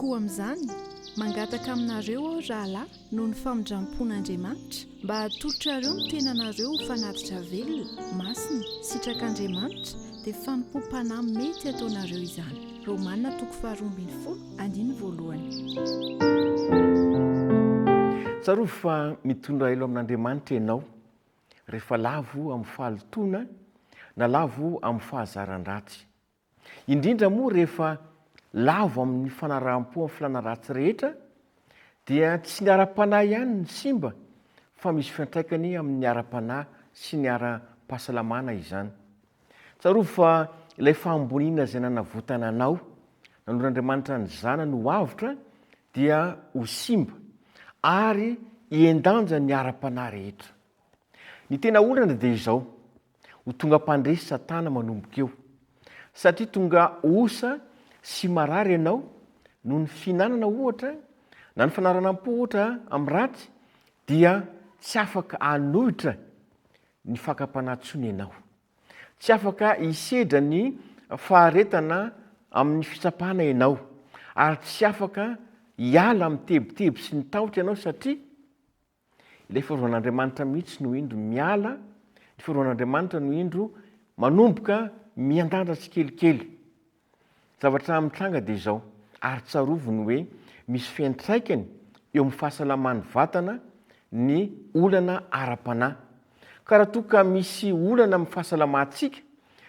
koa amin'izany mangataka aminareo aho rahalahy noho ny famindrampon'Andriamanitra mba hatolotrareo ny tenanareo ho fanatitra velona masina sitrak'Andriamanitra dia fanompo-panahy mety ataonareo izany. Romanina 12:1. Tsarovy fa mitondra elo amin'Andriamanitra ianao rehefa lavo amin'ny fahalotoana na lavo amin'ny fahazaran-dratsy. Indrindra moa rehefa lavo amin'ny fanaraham-po amin'ny filana-ratsy rehetra dia tsy ny ara-panahy ihany ny simba fa misy fiantraikany amin'ny ara-panahy sy ny ara-pahasalamana izany. Tsarovy fa ilay fahamboniana izay nanavotana anao nan'Andriamanitra ny zanany ho avotra dia ho simba ary iendanja ny ara-panahy rehetra. Ny tena olana dia izao ho tonga mpandresy Satana manomboka eo satria tonga osa sy marary ianao noho ny finanana ohatra na ny fanaranam-po ohatra amin'ny ratsy dia tsy afaka hanohitra ny fakapanahy ianao. Tsy afaka hisedra ny faharetana amin'ny fitsapana ianao ary tsy afaka hiala amin'ny tebotebo sy ny tahotra ianao satria ilay fiarovan'Andriamanitra mihitsy no indro miala, ny fiarovan'Andriamanitra no indro manomboka miandandra tsikelikely. Zavatra mitranga dia izao ary tsaroviny hoe misy fiantraikany eo amin'ny fahasalaman'ny vatana ny olana ara-panahy. Ka raha toa ka misy olana amin'ny fahasalamantsika,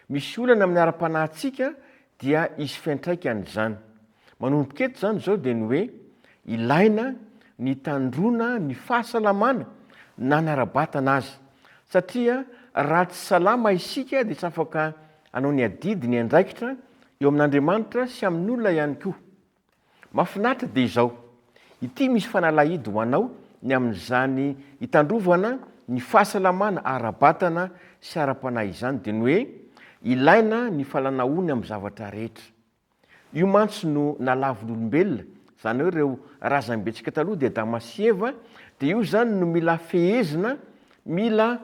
misy olana amin'ny ara-panahintsika dia isy fiantraikany izany. Manomboka eto izany izao dia ny hoe ilaina ny tandrona ny fahasalamana na ny ara-batana azy. Satria raha tsy salama isika dia tsy afaka hanao ny adidy ny andraikitra eo amin'Andriamanitra sy amin'olona ihany koa. Mahafinaritra dia izao. Ity misy fanalahidy ho anao ny amin'izany hitandrovana ny fahasalamana ara-batana sy ara-panahy izany dia ny hoe ilaina ny falanahoany amin'ny zavatra rehetra. Io mantsy no nalavon'olombelona, izany hoe ireo razambetsika taloha dia Adama sy Eva, dia io zany no mila fehezina, mila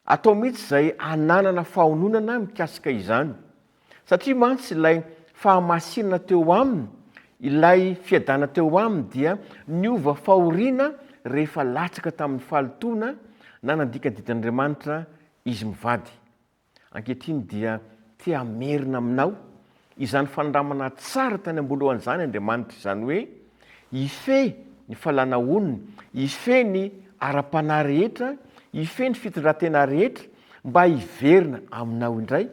atao mihitsy izay hananana fahononana mikasika izany. Satria mantsy ilay fahamasinana teo aminy, ilay fiadana teo aminy dia niova fahoriana rehefa latsaka tamin'ny fahalotoana na nandikadidin'Andriamanitra izy mivady. Ankehitriny dia tia hamerina aminao izany fanandramana tsara tany ambolohan'izany Andriamanitra izany hoe hife ny falanahoniny, hife ny ara-panahy rehetra, hife ny fitondran-tena rehetra mba hiverina aminao indray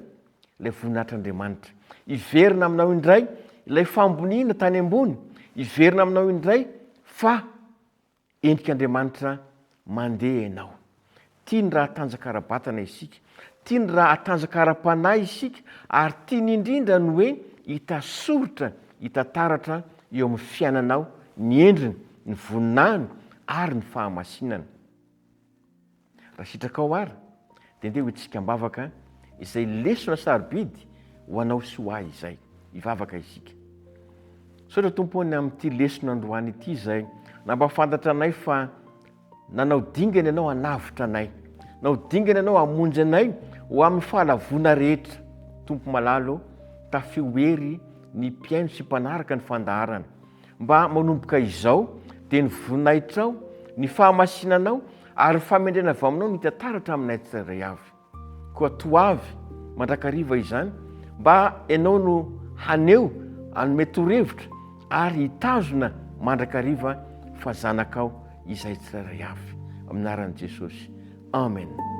ilay voninahitr'Andriamanitra. Hiverina aminao indray ilay famboniana tany ambony, hiverina aminao indray fa endrik'Andriamanitra mandeha ianao. Tiany raha hatanjaka ara-batana isika, tiany raha hatanjaka ara-panahy isika ary tiany indrindra ny hoe hitasoritra, hitataratra eo amin'ny fiainanao ny endriny, ny voninahiny ary ny fahamasinana. Raha sitraka ao ary dia ndeha ho itsika mbavaka izay lesona sarobidy ho anao sy ho ahy izay hivavaka isika. Saotra tompony amin'ity lesona androany ity izay nampafantatra anay fa nanao dingana ianao hanavitra anay, nanao dingana ianao hamonjy anay ho amin'ny fahalavona rehetra. Tompo malalo tafio hery ny mpiaino sy mpanaraka ny fandaharana. Mba manomboka izao dia ny voninahitrao, ny fahamasinanao ary famendrena avy aminao nitataratra aminay tsirairay avy. Koa toavy mandrakariva izany mba ianao no haneo hanome torohevitra ary hitazona mandrakariva fa zanakao izay tsirairay avy. Amin'ny anaran'i Jesosy. Amen.